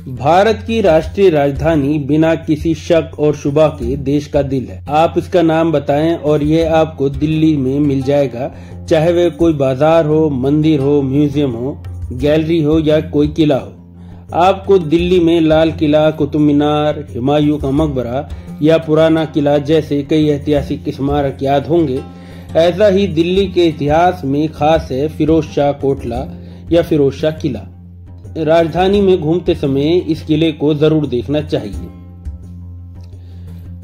भारत की राष्ट्रीय राजधानी बिना किसी शक और शुबा के देश का दिल है। आप इसका नाम बताएं और यह आपको दिल्ली में मिल जाएगा, चाहे वह कोई बाजार हो, मंदिर हो, म्यूजियम हो, गैलरी हो या कोई किला हो। आपको दिल्ली में लाल किला, कुतुब मीनार, हुमायूं का मकबरा या पुराना किला जैसे कई ऐतिहासिक स्मारक याद होंगे। ऐसा ही दिल्ली के इतिहास में खास है फिरोज शाह कोटला या फिरोज शाह किला। राजधानी में घूमते समय इस किले को जरूर देखना चाहिए।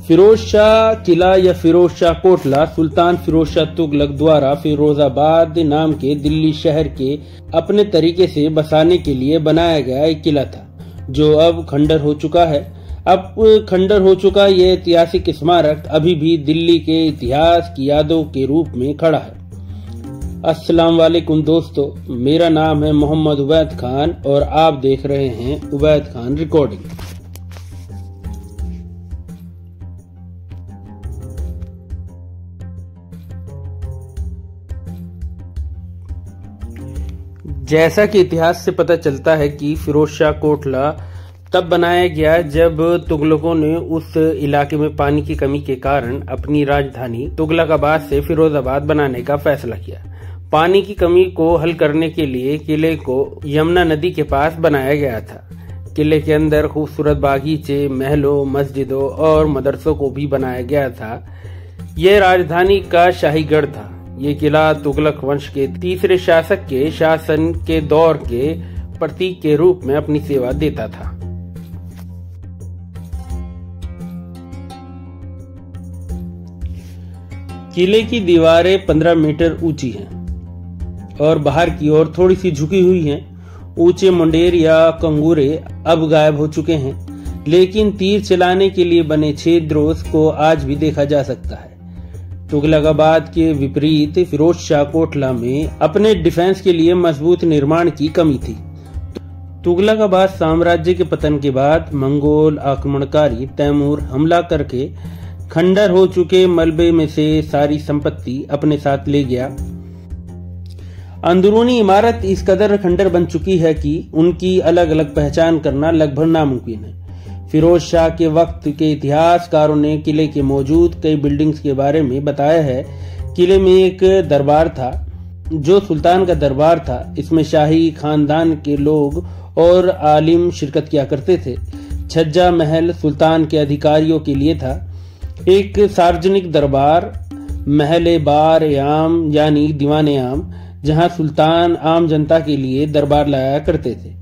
फिरोज शाह किला या फिरोज शाह कोटला सुल्तान फिरोज शाह तुगलक द्वारा फिरोजाबाद नाम के दिल्ली शहर के अपने तरीके से बसाने के लिए बनाया गया एक किला था, जो अब खंडर हो चुका है। अब खंडर हो चुका यह ऐतिहासिक स्मारक अभी भी दिल्ली के इतिहास की यादों के रूप में खड़ा है। अस्सलाम वालेकुम दोस्तों, मेरा नाम है मोहम्मद उबैद खान और आप देख रहे हैं उबैद खान रिकॉर्डिंग। जैसा कि इतिहास से पता चलता है कि फिरोज शाह कोटला तब बनाया गया जब तुगलकों ने उस इलाके में पानी की कमी के कारण अपनी राजधानी तुगलकाबाद से फिरोजाबाद बनाने का फैसला किया। पानी की कमी को हल करने के लिए किले को यमुना नदी के पास बनाया गया था। किले के अंदर खूबसूरत बागीचे, महलों, मस्जिदों और मदरसों को भी बनाया गया था। यह राजधानी का शाही गढ़ था। ये किला तुगलक वंश के तीसरे शासक के शासन के दौर के प्रतीक के रूप में अपनी सेवा देता था। किले की दीवारें 15 मीटर ऊंची हैं और बाहर की ओर थोड़ी सी झुकी हुई हैं। ऊंचे मुंडेर या कंगूरे अब गायब हो चुके हैं, लेकिन तीर चलाने के लिए बने छिद्रों को आज भी देखा जा सकता है। तुगलकाबाद के विपरीत फिरोज शाह कोटला में अपने डिफेंस के लिए मजबूत निर्माण की कमी थी। तुगलकाबाद साम्राज्य के पतन के बाद मंगोल आक्रमणकारी तैमूर हमला करके खंडर हो चुके मलबे में से सारी संपत्ति अपने साथ ले गया। अंदरूनी इमारत इस कदर खंडर बन चुकी है कि उनकी अलग अलग पहचान करना लगभग नामुमकिन है। फिरोज शाह के वक्त के इतिहासकारों ने किले के मौजूद कई बिल्डिंग्स के बारे में बताया है। किले में एक दरबार था जो सुल्तान का दरबार था। इसमें शाही खानदान के लोग और आलिम शिरकत किया करते थे। छज्जा महल सुल्तान के अधिकारियों के लिए था। एक सार्वजनिक दरबार महल बार आम यानी दीवाने आम, जहां सुल्तान आम जनता के लिए दरबार लाया करते थे।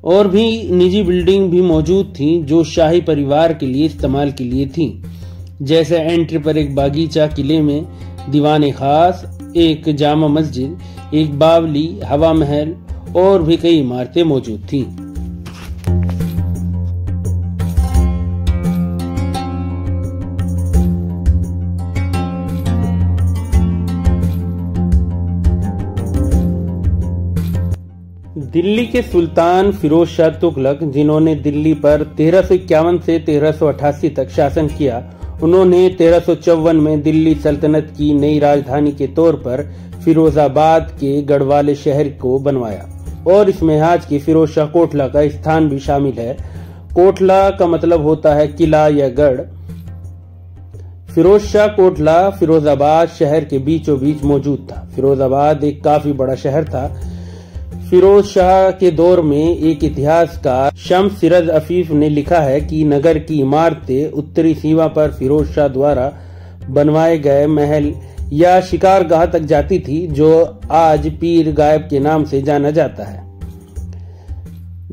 और भी निजी बिल्डिंग भी मौजूद थीं जो शाही परिवार के लिए इस्तेमाल के लिए थीं, जैसे एंट्री पर एक बागीचा किले में, दीवाने खास, एक जामा मस्जिद, एक बावली, हवा महल और भी कई इमारतें मौजूद थीं। दिल्ली के सुल्तान फिरोज शाह तुगलक, जिन्होंने दिल्ली पर 1351 से 1388 तक शासन किया, उन्होंने 1354 में दिल्ली सल्तनत की नई राजधानी के तौर पर फिरोजाबाद के गढ़वाले शहर को बनवाया और इसमें आज की फिरोज शाह कोटला का स्थान भी शामिल है। कोटला का मतलब होता है किला या गढ़। फिरोज शाह कोटला फिरोजाबाद शहर के बीचों बीच मौजूद था। फिरोजाबाद एक काफी बड़ा शहर था। फिरोज शाह के दौर में एक इतिहासकार शम्स सिराज अफीफ ने लिखा है कि नगर की इमारतें उत्तरी सीमा पर फिरोज शाह द्वारा बनवाए गए महल या शिकारगाह तक जाती थी, जो आज पीर गायब के नाम से जाना जाता है।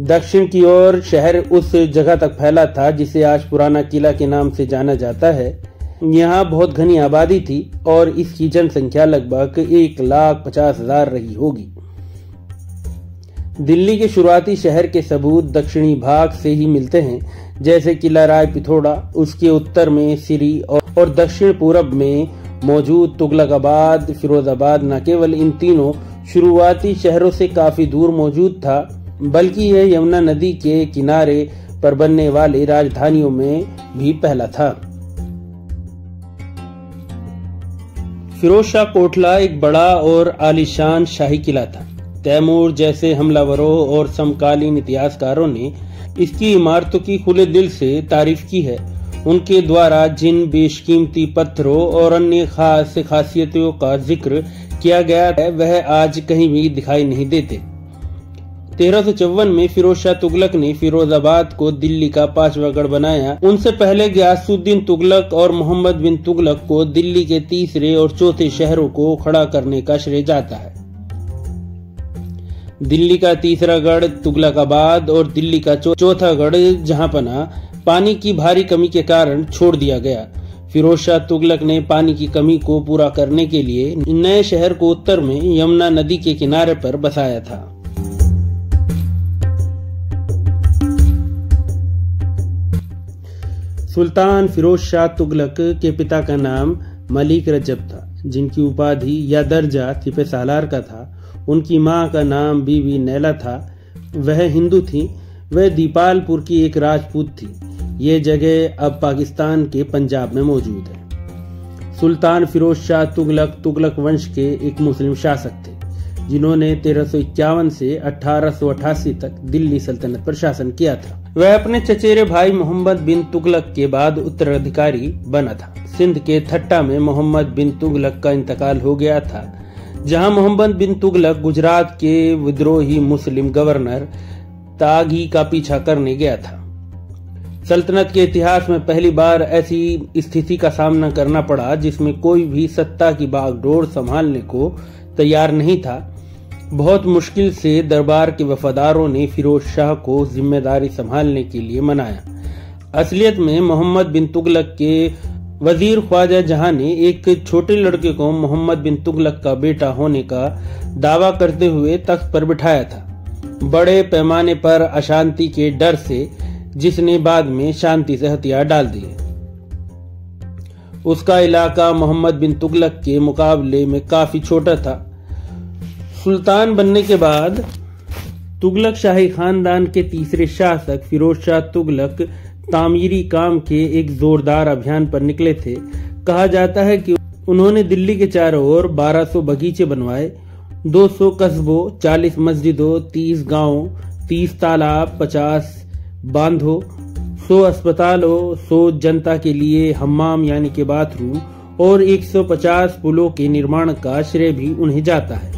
दक्षिण की ओर शहर उस जगह तक फैला था जिसे आज पुराना किला के नाम से जाना जाता है। यहाँ बहुत घनी आबादी थी और इसकी जनसंख्या लगभग 1,50,000 रही होगी। दिल्ली के शुरुआती शहर के सबूत दक्षिणी भाग से ही मिलते हैं, जैसे किला राय पिथौड़ा, उसके उत्तर में सिरी और दक्षिण पूरब में मौजूद तुगलकाबाद। फिरोजाबाद न केवल इन तीनों शुरुआती शहरों से काफी दूर मौजूद था, बल्कि यह यमुना नदी के किनारे पर बनने वाली राजधानियों में भी पहला था। फिरोज शाह कोटला एक बड़ा और आलीशान शाही किला था। तैमूर जैसे हमलावरों और समकालीन इतिहासकारों ने इसकी इमारतों की खुले दिल से तारीफ की है। उनके द्वारा जिन बेशकीमती पत्थरों और अन्य खास खासियतों का जिक्र किया गया है वह आज कहीं भी दिखाई नहीं देते। 1354 में फिरोज शाह तुगलक ने फिरोजाबाद को दिल्ली का 5वां गढ़ बनाया। उनसे पहले गयासुद्दीन तुगलक और मोहम्मद बिन तुगलक को दिल्ली के तीसरे और चौथे शहरों को खड़ा करने का श्रेय जाता है। दिल्ली का तीसरा गढ़ तुगलकाबाद और दिल्ली का चौथा गढ़ जहांपना पानी की भारी कमी के कारण छोड़ दिया गया। फिरोज शाह तुगलक ने पानी की कमी को पूरा करने के लिए नए शहर को उत्तर में यमुना नदी के किनारे पर बसाया था। सुल्तान फिरोज शाह तुगलक के पिता का नाम मलिक रजब था, जिनकी उपाधि या दर्जा सिपह सालार का था। उनकी मां का नाम बीबी नैला था। वह हिंदू थी। वह दीपालपुर की एक राजपूत थी। ये जगह अब पाकिस्तान के पंजाब में मौजूद है। सुल्तान फिरोज शाह तुगलक तुगलक वंश के एक मुस्लिम शासक थे, जिन्होंने 1351 से 1888 तक दिल्ली सल्तनत पर शासन किया था। वह अपने चचेरे भाई मोहम्मद बिन तुगलक के बाद उत्तराधिकारी बना था। सिंध के थट्टा में मोहम्मद बिन तुगलक का इंतकाल हो गया था, जहां मोहम्मद बिन तुगलक गुजरात के विद्रोही मुस्लिम गवर्नर तागी का पीछा करने गया था। सल्तनत के इतिहास में पहली बार ऐसी स्थिति का सामना करना पड़ा जिसमें कोई भी सत्ता की बागडोर संभालने को तैयार नहीं था। बहुत मुश्किल से दरबार के वफादारों ने फिरोज शाह को जिम्मेदारी संभालने के लिए मनाया। असलियत में मोहम्मद बिन तुगलक के वजीर ख्वाजा जहां ने एक छोटे लड़के को मोहम्मद बिन तुगलक का बेटा होने का दावा करते हुए तख्त पर बिठाया था, बड़े पैमाने पर अशांति के डर से, जिसने बाद में शांति से हथियार डाल दिए। उसका इलाका मोहम्मद बिन तुगलक के मुकाबले में काफी छोटा था। सुल्तान बनने के बाद तुगलक शाही खानदान के तीसरे शासक फिरोज शाह तुगलक तामीरी काम के एक जोरदार अभियान पर निकले थे। कहा जाता है कि उन्होंने दिल्ली के चारों ओर 1200 बगीचे बनवाए, 200 कस्बों, 40 मस्जिदों, 30 गांवों, 30 तालाब, 50 बांधों, 100 अस्पतालों, 100 जनता के लिए हम्माम यानी के बाथरूम और 150 पुलों के निर्माण का श्रेय भी उन्हें जाता है।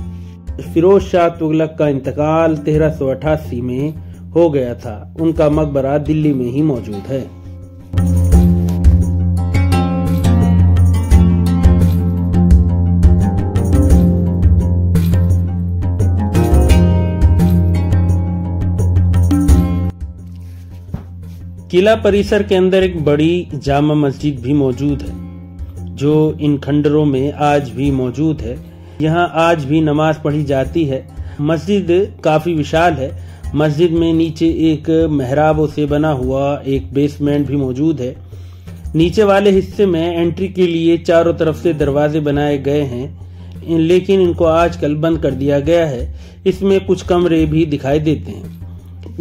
फिरोज शाह तुगलक का इंतकाल 1388 में हो गया था। उनका मकबरा दिल्ली में ही मौजूद है। किला परिसर के अंदर एक बड़ी जामा मस्जिद भी मौजूद है, जो इन खंडरों में आज भी मौजूद है। यहाँ आज भी नमाज पढ़ी जाती है। मस्जिद काफी विशाल है। मस्जिद में नीचे एक मेहराबों से बना हुआ एक बेसमेंट भी मौजूद है। नीचे वाले हिस्से में एंट्री के लिए चारों तरफ से दरवाजे बनाए गए हैं, लेकिन इनको आजकल बंद कर दिया गया है। इसमें कुछ कमरे भी दिखाई देते हैं,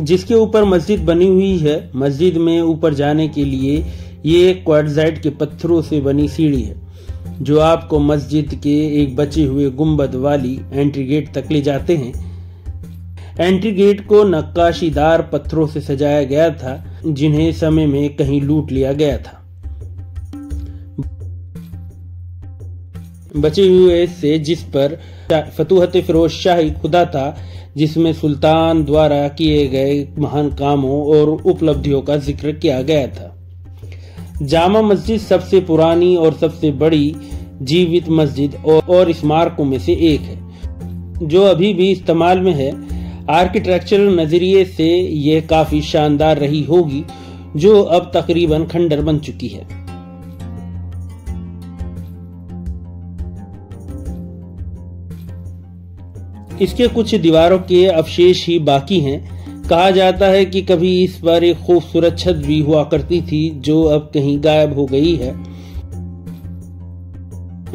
जिसके ऊपर मस्जिद बनी हुई है। मस्जिद में ऊपर जाने के लिए ये क्वार्टजाइट के पत्थरों से बनी सीढ़ी है, जो आपको मस्जिद के एक बचे हुए गुंबद वाली एंट्री गेट तक ले जाते हैं। एंट्री गेट को नक्काशीदार पत्थरों से सजाया गया था, जिन्हें समय में कहीं लूट लिया गया था। बचे हुए से जिस पर फतूहत फिरोज शाही खुदा था, जिसमें सुल्तान द्वारा किए गए महान कामों और उपलब्धियों का जिक्र किया गया था। जामा मस्जिद सबसे पुरानी और सबसे बड़ी जीवित मस्जिद और स्मारकों में से एक है, जो अभी भी इस्तेमाल में है। आर्किटेक्चरल नजरिए से यह काफी शानदार रही होगी, जो अब तकरीबन खंडर बन चुकी है। इसके कुछ दीवारों के अवशेष ही बाकी हैं। कहा जाता है कि कभी इस पर एक खूबसूरत छत भी हुआ करती थी, जो अब कहीं गायब हो गई है।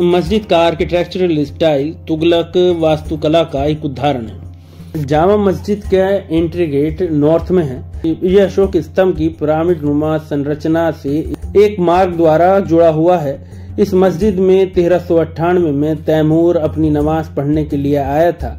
मस्जिद का आर्किटेक्चरल स्टाइल तुगलक वास्तुकला का एक उदाहरण है। जामा मस्जिद का एंट्री गेट नॉर्थ में है। यह अशोक स्तंभ की पिरामिड नुमा संरचना से एक मार्ग द्वारा जुड़ा हुआ है। इस मस्जिद में 1398 में तैमूर अपनी नमाज पढ़ने के लिए आया था।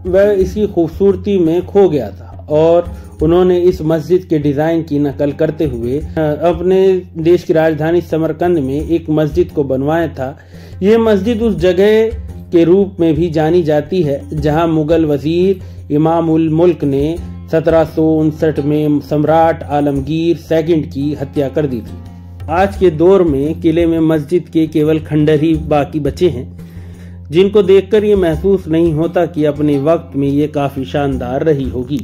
वह इसकी खूबसूरती में खो गया था और उन्होंने इस मस्जिद के डिजाइन की नकल करते हुए अपने देश की राजधानी समरकंद में एक मस्जिद को बनवाया था। यह मस्जिद उस जगह के रूप में भी जानी जाती है जहां मुगल वजीर इमाम उल मुल्क ने 1759 में सम्राट आलमगीर सेकंड की हत्या कर दी थी। आज के दौर में किले में मस्जिद के केवल खंडर ही बाकी बचे हैं, जिनको देखकर ये महसूस नहीं होता कि अपने वक्त में ये काफी शानदार रही होगी।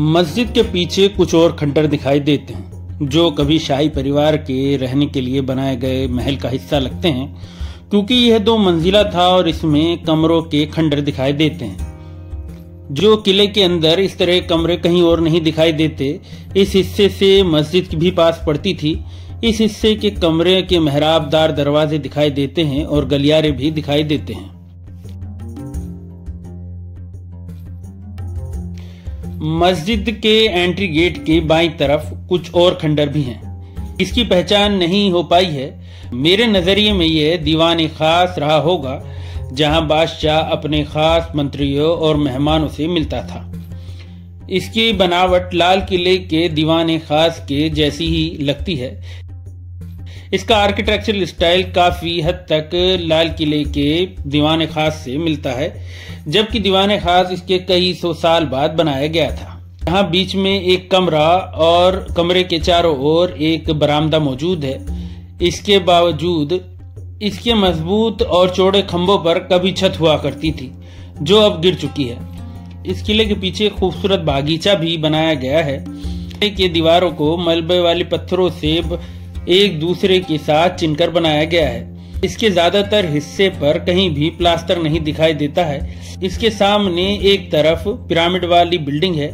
मस्जिद के पीछे कुछ और खंडर दिखाई देते हैं जो कभी शाही परिवार के रहने के लिए बनाए गए महल का हिस्सा लगते हैं, क्योंकि यह 2 मंजिला था और इसमें कमरों के खंडर दिखाई देते हैं जो किले के अंदर इस तरह कमरे कहीं और नहीं दिखाई देते। इस हिस्से से मस्जिद भी पास पड़ती थी। इस हिस्से के कमरे के मेहराबदार दरवाजे दिखाई देते हैं और गलियारे भी दिखाई देते हैं। मस्जिद के एंट्री गेट के बाईं तरफ कुछ और खंडर भी हैं। इसकी पहचान नहीं हो पाई है। मेरे नजरिए में यह दीवान खास रहा होगा जहां बादशाह अपने खास मंत्रियों और मेहमानों से मिलता था। इसकी बनावट लाल किले के दीवान खास के जैसी ही लगती है। इसका आर्किटेक्चरल स्टाइल काफी हद तक लाल किले के दीवान खास से मिलता है, जबकि दीवान खास इसके कई 100 साल बाद बनाया गया था। यहाँ बीच में एक कमरा और कमरे के चारों ओर एक बरामदा मौजूद है। इसके बावजूद इसके मजबूत और चौड़े खंभों पर कभी छत हुआ करती थी जो अब गिर चुकी है। इस किले के पीछे खूबसूरत बागीचा भी बनाया गया है। किले की दीवारों को मलबे वाले पत्थरों से एक दूसरे के साथ चिनकर बनाया गया है। इसके ज्यादातर हिस्से पर कहीं भी प्लास्टर नहीं दिखाई देता है। इसके सामने एक तरफ पिरामिड वाली बिल्डिंग है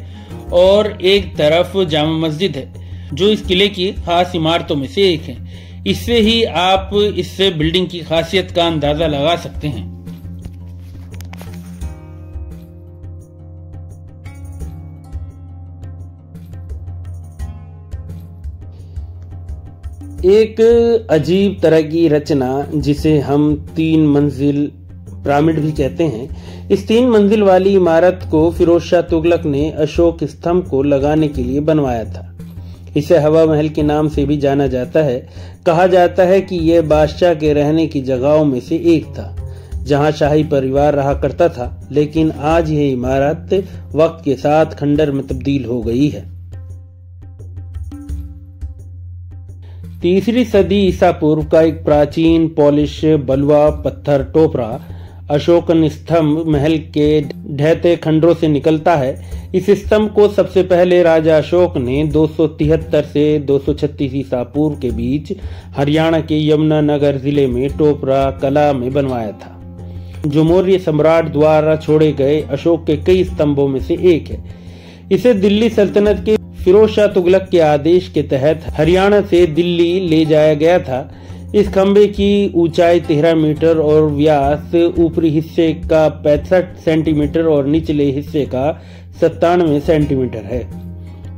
और एक तरफ जामा मस्जिद है जो इस किले की खास इमारतों में से एक है। इससे ही आप इससे बिल्डिंग की खासियत का अंदाजा लगा सकते हैं। एक अजीब तरह की रचना जिसे हम 3 मंजिल पिरामिड भी कहते हैं, इस 3 मंजिल वाली इमारत को फिरोज शाह तुगलक ने अशोक स्तंभ को लगाने के लिए बनवाया था। इसे हवा महल के नाम से भी जाना जाता है। कहा जाता है कि यह बादशाह के रहने की जगहों में से एक था जहां शाही परिवार रहा करता था, लेकिन आज यह इमारत वक्त के साथ खंडर में तब्दील हो गई है। 3री सदी ईसा पूर्व का एक प्राचीन पॉलिश बलुआ पत्थर टोपरा अशोकन स्तंभ महल के ढहते खंडरों से निकलता है। इस स्तंभ को सबसे पहले राजा अशोक ने 273 से 236 ईसा पूर्व के बीच हरियाणा के यमुनानगर जिले में टोपरा कला में बनवाया था, जो मौर्य सम्राट द्वारा छोड़े गए अशोक के कई स्तंभों में से एक है। इसे दिल्ली सल्तनत के फिरोज शाह तुगलक के आदेश के तहत हरियाणा से दिल्ली ले जाया गया था। इस खंबे की ऊंचाई 13 मीटर और व्यास ऊपरी हिस्से का 65 सेंटीमीटर और निचले हिस्से का 97 सेंटीमीटर है।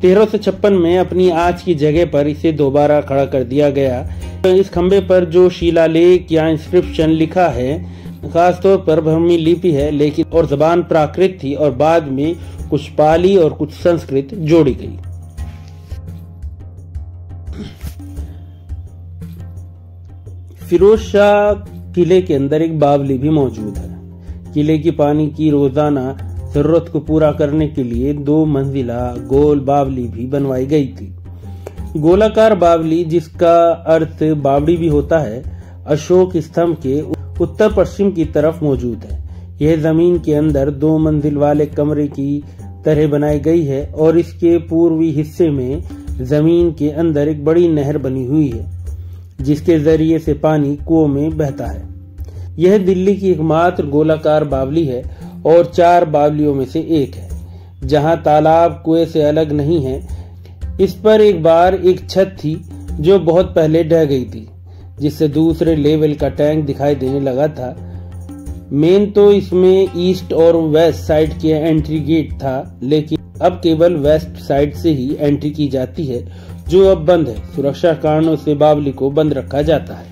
1356 में अपनी आज की जगह पर इसे दोबारा खड़ा कर दिया गया। इस खंबे पर जो शिलालेख या इंस्क्रिप्शन लिखा है खासतौर पर ब्राह्मी लिपि है, लेकिन और जबान प्राकृत थी और बाद में कुछ पाली और कुछ संस्कृत जोड़ी गई। फिरोज शाह किले के अंदर एक बावली भी मौजूद है। किले की पानी की रोजाना जरूरत को पूरा करने के लिए 2 मंजिला गोल बावली भी बनवाई गई थी। गोलाकार बावली, जिसका अर्थ बावड़ी भी होता है, अशोक स्तंभ के उत्तर पश्चिम की तरफ मौजूद है। यह जमीन के अंदर 2 मंजिल वाले कमरे की तरह बनाई गई है और इसके पूर्वी हिस्से में जमीन के अंदर एक बड़ी नहर बनी हुई है जिसके जरिए से पानी कुओं में बहता है। यह दिल्ली की एकमात्र गोलाकार बावली है और 4 बावलियों में से एक है जहां तालाब कुएं से अलग नहीं है। इस पर एक बार एक छत थी जो बहुत पहले ढह गई थी, जिससे दूसरे लेवल का टैंक दिखाई देने लगा था। मेन तो इसमें ईस्ट और वेस्ट साइड के एंट्री गेट था, लेकिन अब केवल वेस्ट साइड से ही एंट्री की जाती है, जो अब बंद है। सुरक्षा कारणों से बावली को बंद रखा जाता है।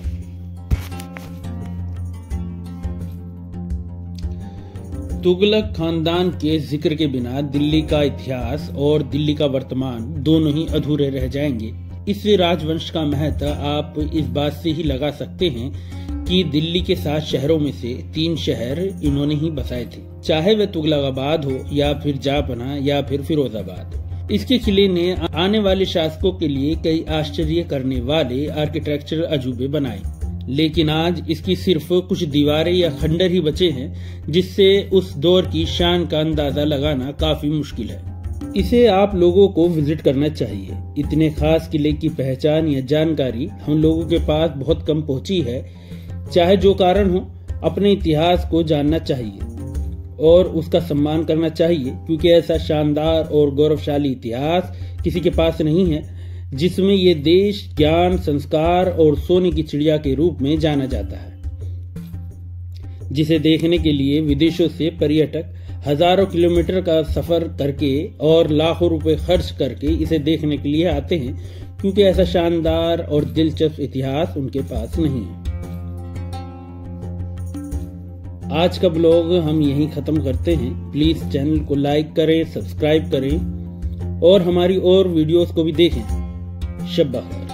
तुगलक खानदान के जिक्र के बिना दिल्ली का इतिहास और दिल्ली का वर्तमान दोनों ही अधूरे रह जाएंगे। इस राजवंश का महत्व आप इस बात से ही लगा सकते हैं कि दिल्ली के 7 शहरों में से 3 शहर इन्होंने ही बसाए थे, चाहे वह तुगलकाबाद हो या फिर जापना या फिर फिरोजाबाद। इसके किले ने आने वाले शासकों के लिए कई आश्चर्य करने वाले आर्किटेक्चरल अजूबे बनाए, लेकिन आज इसकी सिर्फ कुछ दीवारें या खंडर ही बचे हैं, जिससे उस दौर की शान का अंदाजा लगाना काफी मुश्किल है। इसे आप लोगों को विजिट करना चाहिए। इतने खास किले की पहचान या जानकारी हम लोगों के पास बहुत कम पहुंची है। चाहे जो कारण हो, अपने इतिहास को जानना चाहिए और उसका सम्मान करना चाहिए, क्योंकि ऐसा शानदार और गौरवशाली इतिहास किसी के पास नहीं है जिसमें ये देश ज्ञान, संस्कार और सोने की चिड़िया के रूप में जाना जाता है, जिसे देखने के लिए विदेशों से पर्यटक हजारों किलोमीटर का सफर करके और लाखों रुपए खर्च करके इसे देखने के लिए आते हैं, क्योंकि ऐसा शानदार और दिलचस्प इतिहास उनके पास नहीं है। आज का ब्लॉग हम यहीं खत्म करते हैं। प्लीज चैनल को लाइक करें, सब्सक्राइब करें और हमारी और वीडियोस को भी देखें। शब बखैर।